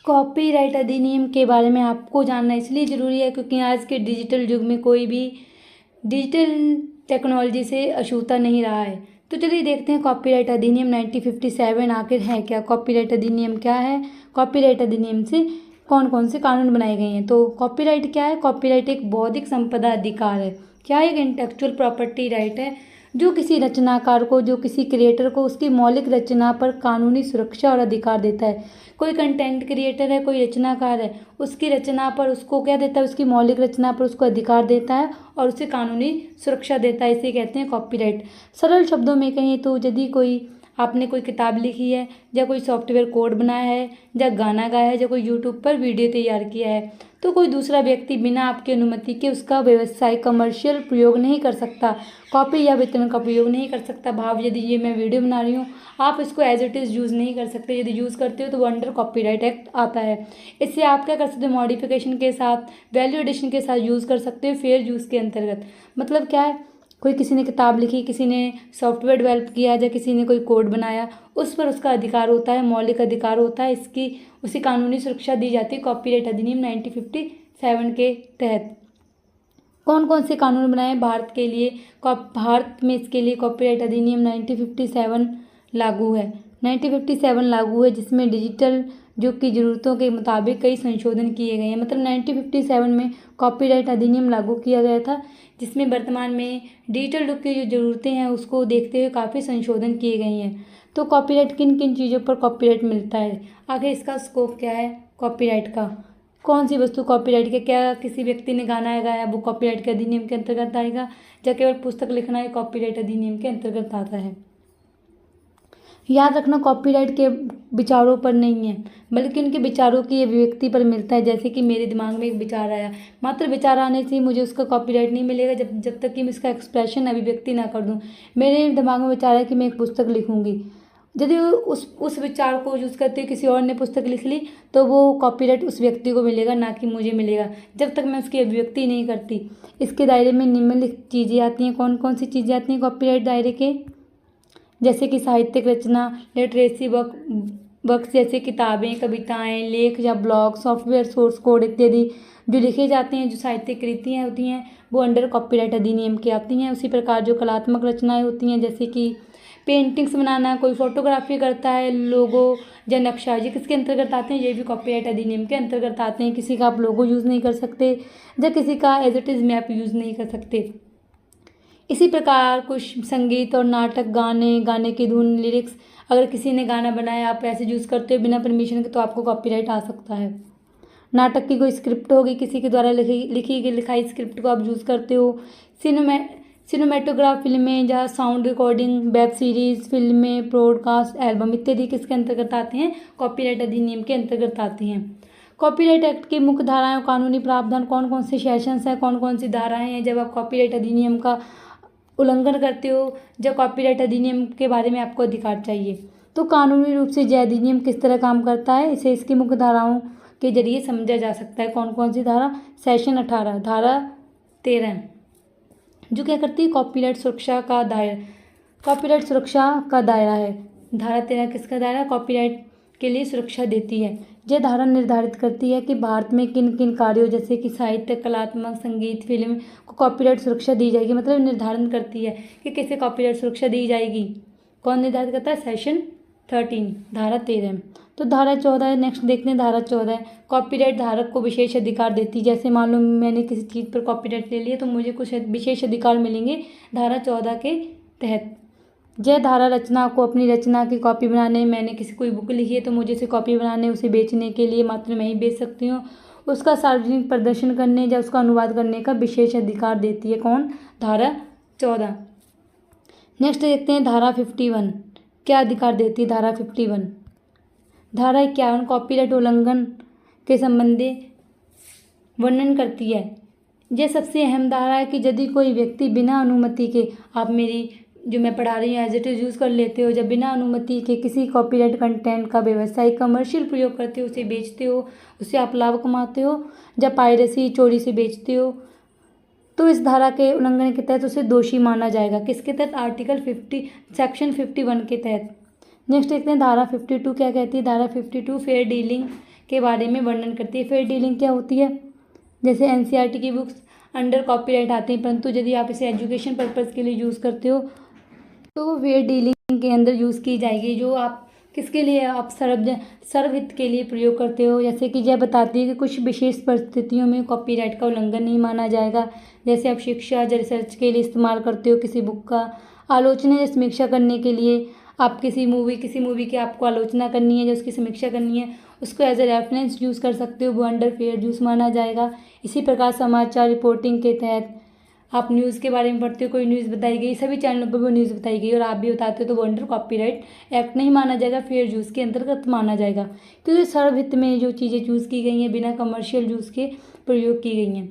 Copyright अधिनियम के बारे में आपको जानना इसलिए ज़रूरी है क्योंकि आज के डिजिटल युग में कोई भी डिजिटल टेक्नोलॉजी से अछूता नहीं रहा है। तो चलिए देखते हैं कॉपीराइट अधिनियम 1957 आखिर है क्या। कॉपीराइट अधिनियम क्या है, कॉपीराइट अधिनियम से कौन कौन से कानून बनाए गए हैं। तो कॉपीराइट क्या है, कॉपीराइट एक बौद्धिक संपदा अधिकार है। क्या एक इंटेलेक्चुअल प्रॉपर्टी राइट है जो किसी रचनाकार को, जो किसी क्रिएटर को उसकी मौलिक रचना पर कानूनी सुरक्षा और अधिकार देता है। कोई कंटेंट क्रिएटर है, कोई रचनाकार है, उसकी रचना पर उसको क्या देता है, उसकी मौलिक रचना पर उसको अधिकार देता है और उसे कानूनी सुरक्षा देता है। इसे कहते हैं कॉपीराइट। सरल शब्दों में कहें तो यदि कोई आपने कोई किताब लिखी है, या कोई सॉफ्टवेयर कोड बनाया है, या गाना गाया है, या कोई यूट्यूब पर वीडियो तैयार किया है, तो कोई दूसरा व्यक्ति बिना आपकी अनुमति के उसका व्यवसायिक कमर्शियल प्रयोग नहीं कर सकता, कॉपी या वितरण का प्रयोग नहीं कर सकता। भाव यदि ये मैं वीडियो बना रही हूँ, आप इसको एज इट इज़ यूज़ नहीं कर सकते। यदि यूज़ करते हो तो वो अंडर कॉपीराइट एक्ट आता है। इससे आप क्या कर सकते हो, मॉडिफिकेशन के साथ, वैल्यू एडिशन के साथ यूज़ कर सकते हो फेयर यूज़ के अंतर्गत। मतलब क्या है, कोई किसी ने किताब लिखी, किसी ने सॉफ्टवेयर डेवलप किया, या किसी ने कोई कोड बनाया, उस पर उसका अधिकार होता है, मौलिक अधिकार होता है। इसकी उसी कानूनी सुरक्षा दी जाती है कॉपीराइट अधिनियम 1957 के तहत। कौन कौन से कानून बनाए भारत के लिए, भारत में इसके लिए कॉपीराइट अधिनियम 1957 लागू है। 1957 लागू है जिसमें डिजिटल युग की ज़रूरतों के मुताबिक कई संशोधन किए गए हैं। मतलब 1957 में कॉपीराइट अधिनियम लागू किया गया था जिसमें वर्तमान में डिजिटल युग की जो ज़रूरतें हैं उसको देखते हुए काफ़ी संशोधन किए गए हैं। तो कॉपीराइट किन किन चीज़ों पर कॉपीराइट मिलता है, आगे इसका स्कोप क्या है कॉपीराइट का, कौन सी वस्तु कॉपीराइट के, क्या किसी व्यक्ति ने गाना गाया वो कॉपीराइट के अधिनियम के अंतर्गत आएगा, या केवल पुस्तक लिखना है कॉपीराइट अधिनियम के अंतर्गत आता है। याद रखना कॉपीराइट के विचारों पर नहीं है बल्कि उनके विचारों की अभिव्यक्ति पर मिलता है। जैसे कि मेरे दिमाग में एक विचार आया, मात्र विचार आने से मुझे उसका कॉपीराइट नहीं मिलेगा जब तक कि मैं इसका एक्सप्रेशन अभिव्यक्ति ना कर दूं। मेरे दिमाग में विचार है कि मैं एक पुस्तक लिखूंगी, यदि उस विचार को यूज़ करते हुए किसी और ने पुस्तक लिख ली तो वो कॉपीराइट उस व्यक्ति को मिलेगा, ना कि मुझे मिलेगा, जब तक मैं उसकी अभिव्यक्ति नहीं करती। इसके दायरे में निम्नलिखित चीज़ें आती हैं। कौन कौन सी चीज़ें आती हैं कॉपीराइट दायरे के, जैसे कि साहित्यिक रचना, लिटरेसी वर्क्स जैसे किताबें, कविताएं, लेख या ब्लॉग, सॉफ्टवेयर, सोर्स कोड इत्यादि जो लिखे जाते हैं, जो साहित्यिक कृतियाँ होती हैं वो अंडर कॉपीराइट अधिनियम की आती हैं। उसी प्रकार जो कलात्मक रचनाएं होती हैं जैसे कि पेंटिंग्स बनाना, कोई फोटोग्राफी करता है, लोगो या नक्शा, ये किसके अंतर्गत आते हैं, ये भी कॉपीराइट अधिनियम के अंतर्गत आते हैं। किसी का आप लोगो यूज़ नहीं कर सकते या किसी का as it is map use नहीं कर सकते। इसी प्रकार कुछ संगीत और नाटक, गाने की धुन, लिरिक्स, अगर किसी ने गाना बनाया आप ऐसे यूज़ करते हो बिना परमिशन के तो आपको कॉपीराइट आ सकता है। नाटक की कोई स्क्रिप्ट होगी, किसी के द्वारा लिखाई स्क्रिप्ट को आप यूज़ करते हो। सिनेमेटोग्राफ फिल्में या साउंड रिकॉर्डिंग, वेब सीरीज़, फिल्में, ब्रॉडकास्ट, एल्बम इत्यादि किसके अंतर्गत आते हैं, कॉपीराइट अधिनियम के अंतर्गत आते हैं। कॉपीराइट एक्ट की मुख्य धाराएं और कानूनी प्रावधान, कौन कौन से सेशंस हैं, कौन कौन सी धाराएं हैं जब आप कॉपीराइट अधिनियम का उल्लंघन करते हो, जब कॉपीराइट अधिनियम के बारे में आपको अधिकार चाहिए। तो कानूनी रूप से यह अधिनियम किस तरह काम करता है, इसे इसकी मुख्य धाराओं के जरिए समझा जा सकता है। कौन कौन सी धारा, सेशन 18, धारा 13 जो क्या करती है, कॉपीराइट सुरक्षा का दायरा, कॉपीराइट सुरक्षा का दायरा है। धारा 13 किसका दायरा, कॉपीराइट के लिए सुरक्षा देती है। यह धारा निर्धारित करती है कि भारत में किन किन कार्यों जैसे कि साहित्य, कलात्मक, संगीत, फिल्म को कॉपीराइट सुरक्षा दी जाएगी। मतलब निर्धारण करती है कि किसे कॉपीराइट सुरक्षा दी जाएगी। कौन निर्धारित करता है, सेशन 13, धारा 13। तो धारा 14 नेक्स्ट देखते हैं। धारा 14 कॉपीराइट धारक को विशेष अधिकार देती है। जैसे मान लो मैंने किसी चीज़ पर कॉपीराइट ले लिया तो मुझे कुछ विशेष अधिकार मिलेंगे धारा 14 के तहत। यह धारा रचना को अपनी रचना की कॉपी बनाने, मैंने किसी कोई बुक लिखी है तो मुझे उसे कॉपी बनाने, उसे बेचने के लिए मात्र मैं ही बेच सकती हूँ, उसका सार्वजनिक प्रदर्शन करने या उसका अनुवाद करने का विशेष अधिकार देती है। कौन, धारा 14। नेक्स्ट देखते हैं धारा 51 क्या अधिकार देती है। धारा 51, धारा 51 कॉपीराइट उल्लंघन के संबंधी वर्णन करती है। यह सबसे अहम धारा है कि यदि कोई व्यक्ति बिना अनुमति के, आप मेरी जो मैं पढ़ा रही हूँ एज इट इज़ यूज़ कर लेते हो, जब बिना अनुमति के किसी कॉपीराइट कंटेंट का व्यवसायिक कमर्शियल प्रयोग करते हो, उसे बेचते हो, उससे आप लाभ कमाते हो, जब पायरेसी चोरी से बेचते हो तो इस धारा के उल्लंघन के तहत उसे दोषी माना जाएगा। किसके तहत, आर्टिकल 50 सेक्शन 51 के तहत। नेक्स्ट देखते हैं धारा 52 क्या कहती है। धारा 52 फेयर डीलिंग के बारे में वर्णन करती है। फेयर डीलिंग क्या होती है? जैसे एनसीईआरटी की बुक्स अंडर कॉपीराइट आती हैं, परंतु यदि आप इसे एजुकेशन पर्पज़ के लिए यूज़ करते हो तो वो फेयर डीलिंग के अंदर यूज़ की जाएगी, जो आप किसके लिए आप सर्वहित के लिए प्रयोग करते हो। जैसे कि यह बताती है कि कुछ विशेष परिस्थितियों में कॉपीराइट का उल्लंघन नहीं माना जाएगा। जैसे आप शिक्षा या रिसर्च के लिए इस्तेमाल करते हो किसी बुक का, आलोचना या समीक्षा करने के लिए आप किसी मूवी की आपको आलोचना करनी है या उसकी समीक्षा करनी है, उसको एज ए रेफरेंस यूज़ कर सकते हो, वो अंडर फेयर यूज़ माना जाएगा। इसी प्रकार समाचार रिपोर्टिंग के तहत आप न्यूज़ के बारे में पढ़ते हो, कोई न्यूज़ बताई गई, सभी चैनलों पर वो न्यूज़ बताई गई और आप भी बताते हो, तो वो अंडर कॉपीराइट एक्ट नहीं माना जाएगा, फेयर यूज़ के अंतर्गत माना जाएगा, क्योंकि सर्वहित में जो चीज़ें चूज़ की गई हैं बिना कमर्शियल यूज़ के प्रयोग की गई हैं।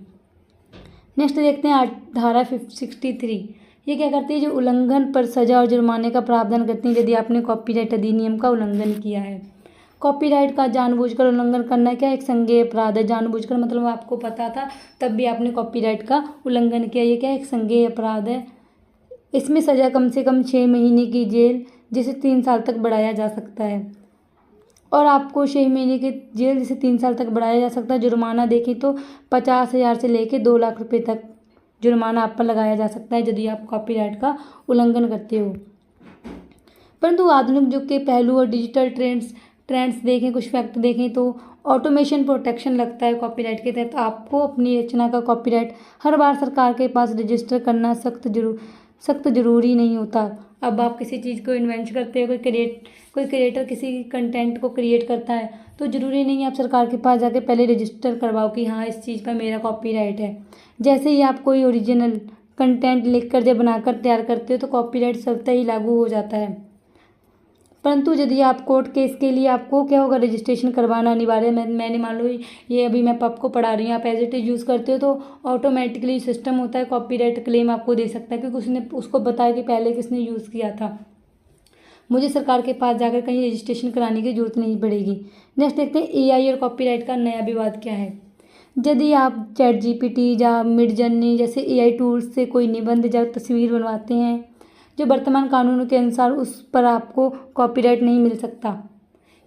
नेक्स्ट देखते हैं धारा 63। ये क्या करती है? जो उल्लंघन पर सजा और जुर्माने का प्रावधान करती है यदि आपने कॉपीराइट अधिनियम का उल्लंघन किया है। कॉपीराइट का जानबूझकर उल्लंघन करना क्या एक संज्ञेय अपराध है। जानबूझकर मतलब आपको पता था तब भी आपने कॉपीराइट का उल्लंघन किया, ये क्या एक संज्ञेय अपराध है। इसमें सज़ा कम से कम 6 महीने की जेल जिसे 3 साल तक बढ़ाया जा सकता है, और आपको 6 महीने की जेल जिसे 3 साल तक बढ़ाया जा सकता है। जुर्माना देखें तो 50,000 से लेकर 2 लाख रुपये तक जुर्माना आप पर लगाया जा सकता है यदि आप कॉपीराइट का उल्लंघन करते हो। परंतु आधुनिक युग के पहलू और डिजिटल ट्रेंड्स देखें, कुछ फैक्ट देखें तो ऑटोमेशन प्रोटेक्शन लगता है कॉपीराइट के तहत। आपको अपनी रचना का कॉपीराइट हर बार सरकार के पास रजिस्टर करना सख्त जरूरी नहीं होता। अब आप किसी चीज़ को इन्वेंट करते हो, कोई क्रिएटर किसी कंटेंट को क्रिएट करता है, तो ज़रूरी नहीं है आप सरकार के पास जाके पहले रजिस्टर करवाओ कि हाँ इस चीज़ का मेरा कॉपीराइट है। जैसे ही आप कोई ओरिजिनल कंटेंट लिखकर जब बनाकर तैयार करते हो तो कॉपीराइट स्वतः ही लागू हो जाता है। परंतु यदि आप कोर्ट केस के लिए आपको क्या होगा, रजिस्ट्रेशन करवाना अनिवार्य है। मैंने मान लो ये अभी मैं आपको पढ़ा रही हूँ, आप एज इट इज़ यूज़ करते हो तो ऑटोमेटिकली सिस्टम होता है कॉपीराइट क्लेम आपको दे सकता है, क्योंकि उसने उसको बताया कि पहले किसने यूज़ किया था। मुझे सरकार के पास जाकर कहीं रजिस्ट्रेशन कराने की जरूरत नहीं पड़ेगी। नेक्स्ट देखते हैं एआई और कॉपीराइट का नया विवाद क्या है। यदि आप ChatGPT या मिडजर्नी जैसे एआई टूल्स से कोई निबंध या तस्वीर बनवाते हैं जो वर्तमान कानूनों के अनुसार, उस पर आपको कॉपीराइट नहीं मिल सकता।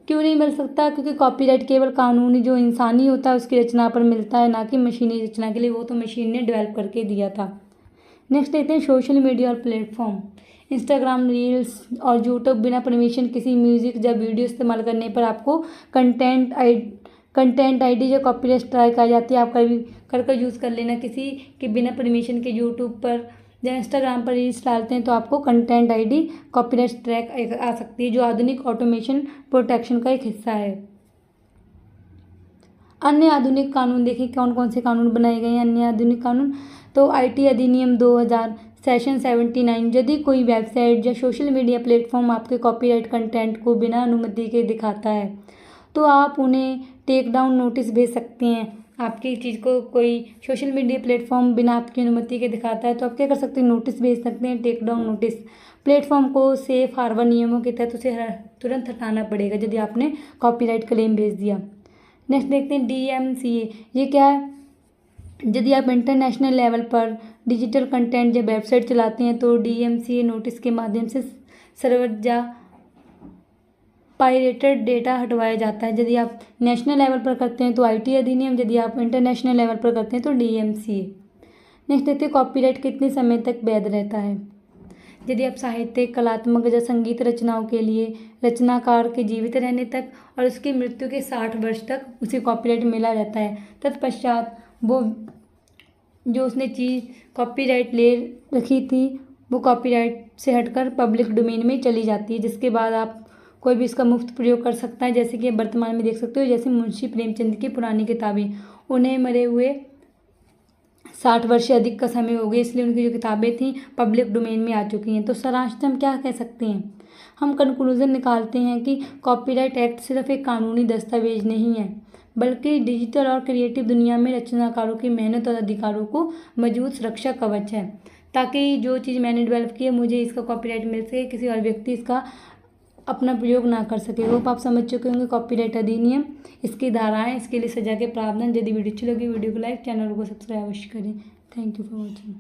क्यों नहीं मिल सकता? क्योंकि कॉपीराइट केवल कानूनी जो इंसानी होता है उसकी रचना पर मिलता है, ना कि मशीनी रचना के लिए, वो तो मशीन ने डेवलप करके दिया था। नेक्स्ट देखते हैं सोशल मीडिया और प्लेटफॉर्म। इंस्टाग्राम रील्स और यूट्यूब बिना परमिशन किसी म्यूजिक या वीडियो इस्तेमाल करने पर आपको कंटेंट आईडी या कॉपीराइट स्ट्राइक आ जाती है। आप कभी कर यूज़ कर लेना किसी के बिना परमिशन के यूट्यूब पर या इंस्टाग्राम पर रील्स डालते हैं तो आपको कंटेंट आईडी कॉपीराइट स्ट्राइक आ सकती है, जो आधुनिक ऑटोमेशन प्रोटेक्शन का एक हिस्सा है। अन्य आधुनिक कानून देखें कौन कौन से कानून बनाए गए हैं। अन्य आधुनिक कानून तो आईटी अधिनियम 2000 सेक्शन 79। यदि कोई वेबसाइट या सोशल मीडिया प्लेटफॉर्म आपके कॉपीराइट कंटेंट को बिना अनुमति के दिखाता है तो आप उन्हें टेक डाउन नोटिस भेज सकते हैं। आपकी चीज़ को कोई सोशल मीडिया प्लेटफॉर्म बिना आपकी अनुमति के दिखाता है तो आप क्या कर सकते हैं, नोटिस भेज सकते हैं, टेक डाउन नोटिस। प्लेटफॉर्म को सेफ हार्बर नियमों के तहत उसे तुरंत हटाना पड़ेगा यदि आपने कॉपीराइट क्लेम भेज दिया। नेक्स्ट देखते हैं DMCA। ये क्या है? यदि आप इंटरनेशनल लेवल पर डिजिटल कंटेंट या वेबसाइट चलाते हैं तो DMCA नोटिस के माध्यम से सर्वर या पायरेटेड डेटा हटवाया जाता है। यदि आप नेशनल लेवल पर करते हैं तो IT अधिनियम, यदि आप इंटरनेशनल लेवल पर करते हैं तो DMCA। नेक्स्ट देखते हैं कॉपीराइट कितने समय तक वैध रहता है। यदि आप साहित्यिक, कलात्मक या संगीत रचनाओं के लिए रचनाकार के जीवित रहने तक और उसकी मृत्यु के 60 वर्ष तक उसे कॉपीराइट मिला रहता है। तत्पश्चात वो जो उसने चीज़ कॉपीराइट ले रखी थी वो कॉपीराइट से हटकर पब्लिक डोमेन में चली जाती है, जिसके बाद आप कोई भी इसका मुफ्त प्रयोग कर सकता है। जैसे कि वर्तमान में देख सकते हो, जैसे मुंशी प्रेमचंद की पुरानी किताबें, उन्हें मरे हुए 60 वर्ष से अधिक का समय हो गया, इसलिए उनकी जो किताबें थी पब्लिक डोमेन में आ चुकी हैं। तो सारांश हम क्या कह सकते हैं, हम कंक्लूजन निकालते हैं कि कॉपीराइट एक्ट सिर्फ एक कानूनी दस्तावेज नहीं है, बल्कि डिजिटल और क्रिएटिव दुनिया में रचनाकारों की मेहनत और अधिकारों को मजबूत सुरक्षा कवच है, ताकि जो चीज़ मैंने डेवलप की है मुझे इसका कॉपीराइट मिल सके, किसी और व्यक्ति इसका अपना प्रयोग ना कर सके। होप आप समझ चुके होंगे कॉपीराइट अधिनियम, इसकी धाराएं, इसके लिए सजा के प्रावधान। यदि वीडियो अच्छी लगी वीडियो को लाइक, चैनल को सब्सक्राइब अवश्य करें। Thank you for watching.